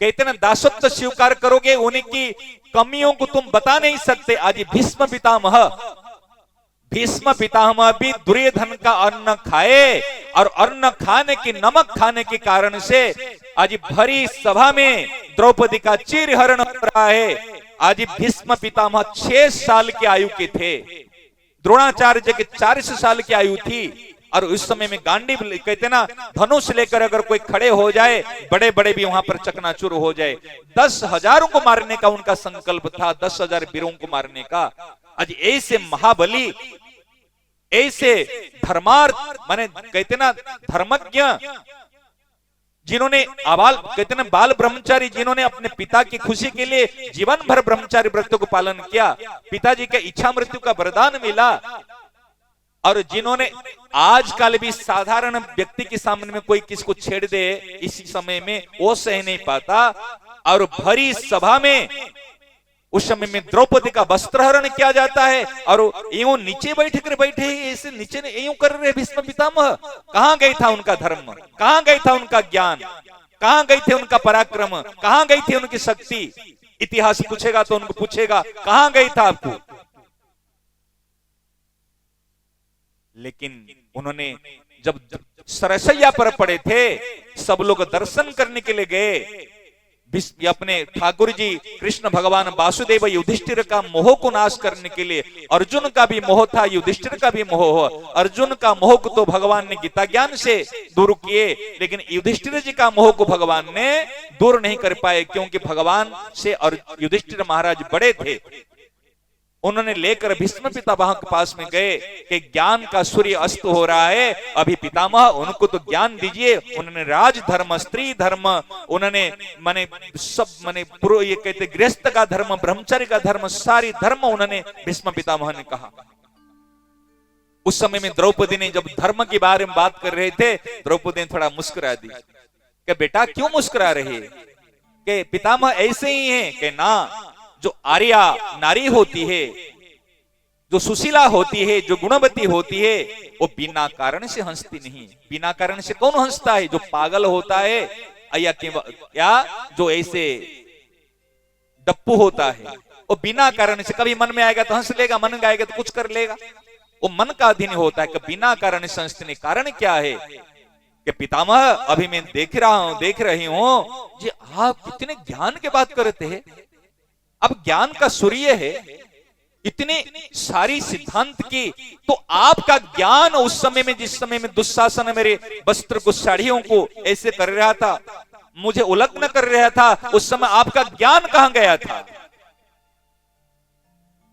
कहते ना दासत्व स्वीकार करोगे, उनकी कमियों को तुम बता नहीं सकते। आज भीष्म पितामह भी दुर्योधन का अन्न खाए, और अन्न खाने की, नमक खाने के कारण से आज भरी सभा में द्रौपदी का चीरहरण हो रहा है। आज भीष्म पितामह 6 साल की आयु के थे, द्रोणाचार्य के 40 साल की आयु थी, और उस समय में गांडीव कहते ना धनुष लेकर अगर कोई खड़े हो जाए, बड़े बड़े भी वहां पर चकनाचूर हो जाए। 10,000 को मारने का उनका संकल्प था, 10,000 वीरों को मारने का। आज ऐसे महाबली, ऐसे धर्मार्थ माने कहते ना धर्मज्ञ, जिन्होंने आबाल कहते ना बाल ब्रह्मचारी, जिन्होंने अपने पिता की खुशी के लिए जीवन भर ब्रह्मचारी व्रत को पालन किया, पिताजी के इच्छा मृत्यु का वरदान मिला, और जिन्होंने आजकल भी साधारण व्यक्ति के सामने में कोई किसको छेड़ दे इसी समय में वो सह नहीं पाता, और भरी सभा में उस समय में द्रौपदी का वस्त्रहरण किया जाता है, और यूं नीचे बैठे ऐसे नीचे यूं कर रहे भीष्म पितामह। कहां गई था उनका धर्म, कहां गई था उनका ज्ञान, कहां गई थी उनका पराक्रम, कहां गई थी उनकी शक्ति। इतिहास पूछेगा तो उनको पूछेगा कहां गई था आपको। लेकिन उन्होंने जब सरसैया पर पड़े थे, सब लोग दर्शन करने के लिए गए। अपने ठाकुर जी कृष्ण भगवान वासुदेव युधिष्ठिर का मोह को नाश करने के लिए, अर्जुन का भी मोह था, युधिष्ठिर का भी मोह हो। अर्जुन का मोह को तो भगवान ने गीता ज्ञान से दूर किए, लेकिन युधिष्ठिर जी का मोह को भगवान ने दूर नहीं कर पाए, क्योंकि भगवान से और युधिष्ठिर महाराज बड़े थे। उन्होंने लेकर भीष्म पितामह के पास में गए कि ज्ञान का सूर्य अस्त हो रहा है, अभी पितामह उनको तो ज्ञान दीजिए। उन्होंने राज धर्म, स्त्री धर्म, उन्होंने माने सब माने पूर्व ये कहते गृहस्थ का धर्म, ब्रह्मचर्य का धर्म, सारी धर्म उन्होंने भीष्म पितामह ने कहा। उस समय में द्रौपदी ने जब धर्म के बारे में बात कर रहे थे, द्रौपदी ने थोड़ा मुस्कुरा दी कि बेटा क्यों मुस्कुरा रहे, कि पितामह ऐसे ही हैं कि ना, जो आर्या नारी होती है, जो सुशीला होती है, जो गुणवती होती है, वो बिना कारण से हंसती नहीं। बिना कारण से कौन हंसता है? जो पागल होता है या जो ऐसे डप्पू होता है, वो बिना कारण से कभी मन में आएगा तो हंस लेगा, मन में आएगा तो कुछ कर लेगा, वो मन का अधीन होता है। कि बिना कारण से हंसते, कारण क्या है कि पितामह अभी मैं देख रही हूं जी, आप कितने ज्ञान की बात करते हैं। अब ज्ञान का सूर्य है, इतने सारी सिद्धांत की, तो आपका ज्ञान उस समय में, जिस समय में दुशासन मेरे वस्त्र को, साड़ियों को ऐसे कर रहा था, मुझे उलग्न कर रहा था, उस समय आपका ज्ञान कहां गया था?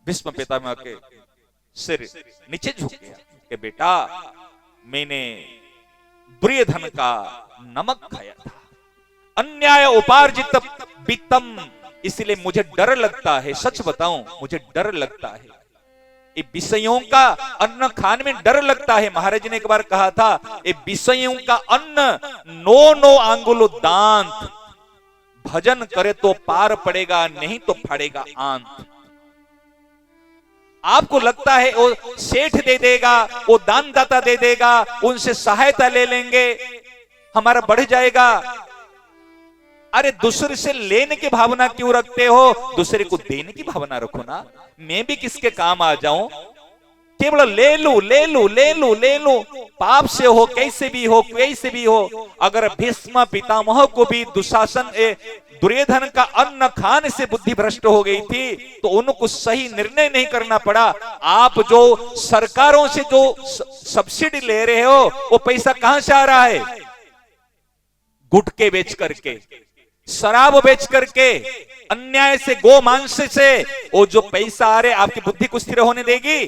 भीष्म पितामह के सिर नीचे झुक गया कि बेटा मैंने दुर्योधन का नमक खाया था, अन्याय उपार्जित वित्तम, इसलिए मुझे डर लगता है। सच बताऊं, मुझे डर लगता है, ये विषयों का अन्न खाने में डर लगता है। महाराज ने एक बार कहा था, ये विषयों का अन्न 9 आंगुल दांत, भजन करे तो पार पड़ेगा, नहीं तो फाड़ेगा आंत। आपको लगता है वो सेठ दे देगा, वो दानदाता दे देगा, उनसे सहायता ले लेंगे, हमारा बढ़ जाएगा। अरे दूसरे से लेने की भावना क्यों रखते हो? दूसरे को देने की भावना रखो ना। मैं भी किसके काम आ जाऊं, केवल ले लो ले लो ले लो ले लो, पाप से हो, कैसे भी हो, कैसे भी हो। अगर भीष्म पितामह को भी दुशासन दुर्योधन का अन्न खाने से बुद्धि भ्रष्ट हो गई थी, तो उनको सही निर्णय नहीं करना पड़ा। आप जो सरकारों से जो सब्सिडी ले रहे हो, वो पैसा कहां से आ रहा है? गुटके बेच करके, शराब बेच करके, अन्याय से, गो मांस से, वो जो पैसा आ रहे, आपकी बुद्धि को स्थिर होने देगी?